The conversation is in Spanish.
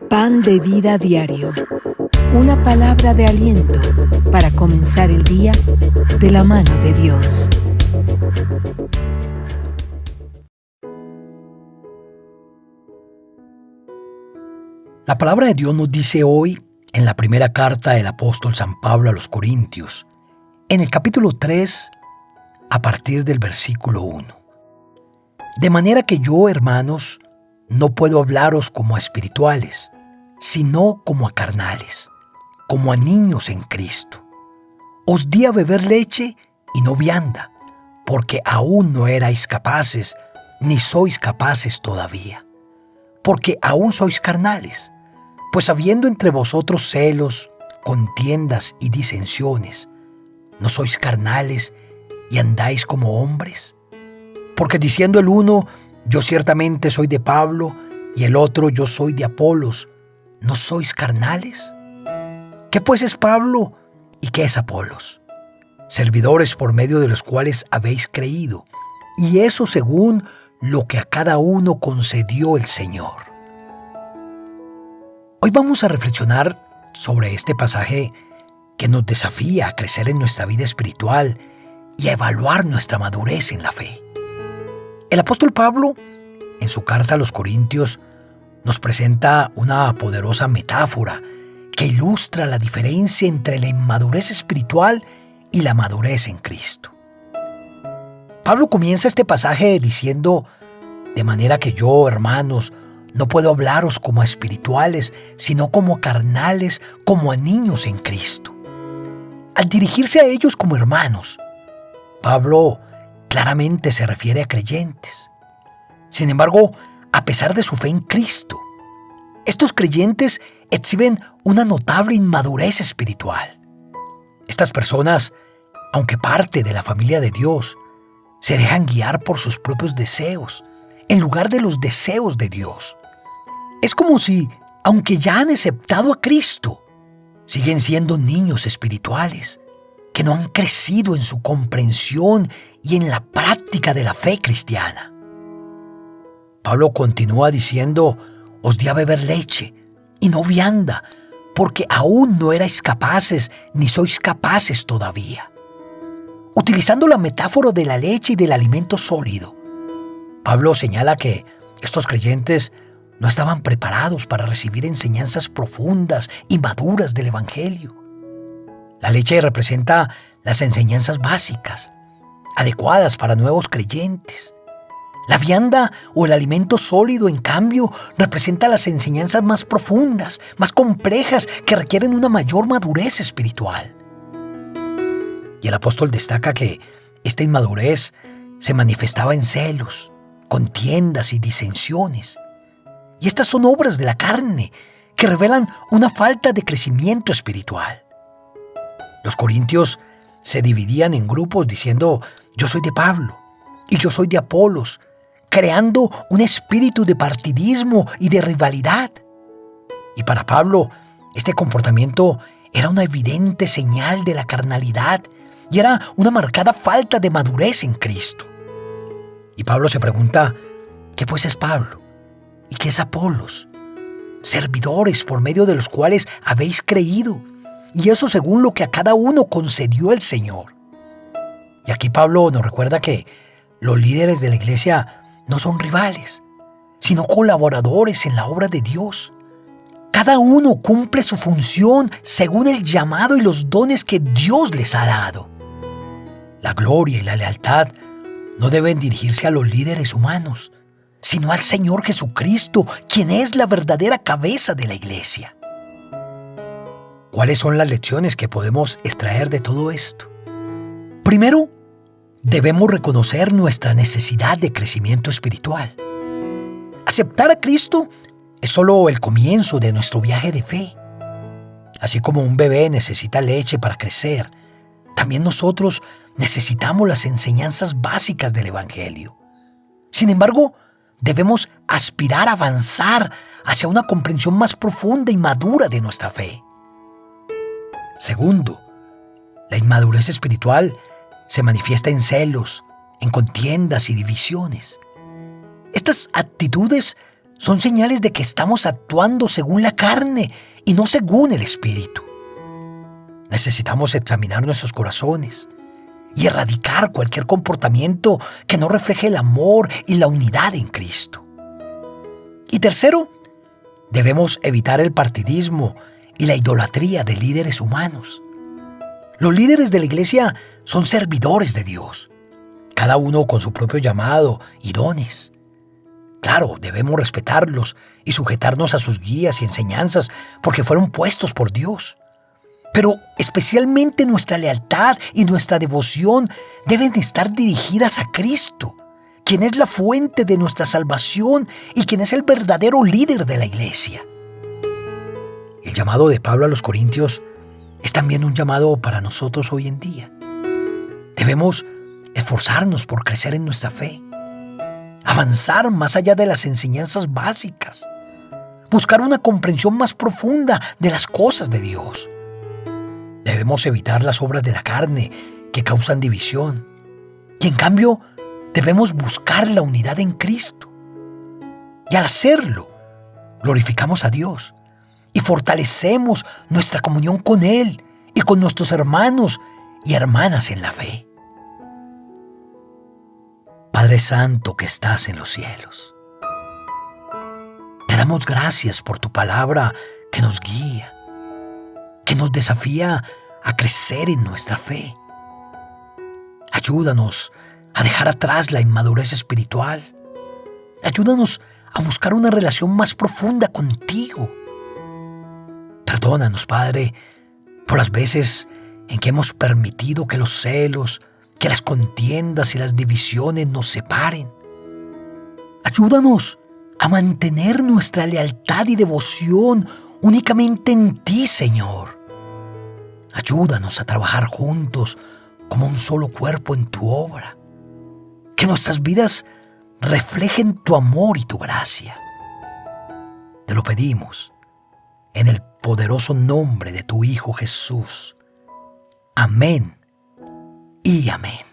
Pan de vida diario. Una palabra de aliento para comenzar el día de la mano de Dios. La palabra de Dios nos dice hoy, en la primera carta del apóstol San Pablo a los Corintios, en el capítulo 3, a partir del versículo 1. De manera que yo, hermanos, no puedo hablaros como a espirituales, sino como a carnales, como a niños en Cristo. Os di a beber leche y no vianda, porque aún no erais capaces, ni sois capaces todavía, porque aún sois carnales. Pues habiendo entre vosotros celos, contiendas y disensiones, ¿no sois carnales y andáis como hombres? Porque diciendo el uno, yo ciertamente soy de Pablo, y el otro, yo soy de Apolos, ¿no sois carnales? ¿Qué pues es Pablo y qué es Apolos? Servidores por medio de los cuales habéis creído, y eso según lo que a cada uno concedió el Señor. Hoy vamos a reflexionar sobre este pasaje que nos desafía a crecer en nuestra vida espiritual y a evaluar nuestra madurez en la fe. El apóstol Pablo, en su carta a los Corintios, nos presenta una poderosa metáfora que ilustra la diferencia entre la inmadurez espiritual y la madurez en Cristo. Pablo comienza este pasaje diciendo, de manera que yo, hermanos, no puedo hablaros como a espirituales, sino como a carnales, como a niños en Cristo. Al dirigirse a ellos como hermanos, Pablo claramente se refiere a creyentes. Sin embargo, a pesar de su fe en Cristo, estos creyentes exhiben una notable inmadurez espiritual. Estas personas, aunque parte de la familia de Dios, se dejan guiar por sus propios deseos, en lugar de los deseos de Dios. Es como si, aunque ya han aceptado a Cristo, siguen siendo niños espirituales, que no han crecido en su comprensión y en la práctica de la fe cristiana. Pablo continúa diciendo, os di a beber leche y no vianda, porque aún no erais capaces ni sois capaces todavía. Utilizando la metáfora de la leche y del alimento sólido, Pablo señala que estos creyentes no estaban preparados para recibir enseñanzas profundas y maduras del Evangelio. La leche representa las enseñanzas básicas, adecuadas para nuevos creyentes. La vianda o el alimento sólido, en cambio, representa las enseñanzas más profundas, más complejas, que requieren una mayor madurez espiritual. Y el apóstol destaca que esta inmadurez se manifestaba en celos, contiendas y disensiones. Y estas son obras de la carne que revelan una falta de crecimiento espiritual. Los corintios se dividían en grupos diciendo, yo soy de Pablo y yo soy de Apolos, creando un espíritu de partidismo y de rivalidad. Y para Pablo, este comportamiento era una evidente señal de la carnalidad y era una marcada falta de madurez en Cristo. Y Pablo se pregunta, ¿qué pues es Pablo? ¿Y qué es Apolos? Servidores por medio de los cuales habéis creído, y eso según lo que a cada uno concedió el Señor. Y aquí Pablo nos recuerda que los líderes de la iglesia no son rivales, sino colaboradores en la obra de Dios. Cada uno cumple su función según el llamado y los dones que Dios les ha dado. La gloria y la lealtad no deben dirigirse a los líderes humanos, sino al Señor Jesucristo, quien es la verdadera cabeza de la iglesia. ¿Cuáles son las lecciones que podemos extraer de todo esto? Primero, debemos reconocer nuestra necesidad de crecimiento espiritual. Aceptar a Cristo es solo el comienzo de nuestro viaje de fe. Así como un bebé necesita leche para crecer, también nosotros necesitamos las enseñanzas básicas del Evangelio. Sin embargo, debemos aspirar a avanzar hacia una comprensión más profunda y madura de nuestra fe. Segundo, la inmadurez espiritual se manifiesta en celos, en contiendas y divisiones. Estas actitudes son señales de que estamos actuando según la carne y no según el Espíritu. Necesitamos examinar nuestros corazones y erradicar cualquier comportamiento que no refleje el amor y la unidad en Cristo. Y tercero, debemos evitar el partidismo y la idolatría de líderes humanos. Los líderes de la iglesia son servidores de Dios, cada uno con su propio llamado y dones. Claro, debemos respetarlos y sujetarnos a sus guías y enseñanzas porque fueron puestos por Dios. Pero especialmente nuestra lealtad y nuestra devoción deben estar dirigidas a Cristo, quien es la fuente de nuestra salvación y quien es el verdadero líder de la iglesia. El llamado de Pablo a los Corintios es también un llamado para nosotros hoy en día. Debemos esforzarnos por crecer en nuestra fe, avanzar más allá de las enseñanzas básicas, buscar una comprensión más profunda de las cosas de Dios. Debemos evitar las obras de la carne que causan división y en cambio debemos buscar la unidad en Cristo. Y al hacerlo, glorificamos a Dios y fortalecemos nuestra comunión con Él y con nuestros hermanos y hermanas en la fe. Padre Santo que estás en los cielos, te damos gracias por tu palabra que nos guía, que nos desafía a crecer en nuestra fe. Ayúdanos a dejar atrás la inmadurez espiritual. Ayúdanos a buscar una relación más profunda contigo. Perdónanos, Padre, por las veces en que hemos permitido que los celos, que las contiendas y las divisiones nos separen. Ayúdanos a mantener nuestra lealtad y devoción únicamente en ti, Señor. Ayúdanos a trabajar juntos como un solo cuerpo en tu obra. Que nuestras vidas reflejen tu amor y tu gracia. Te lo pedimos en el poderoso nombre de tu Hijo Jesús. Amén y amén.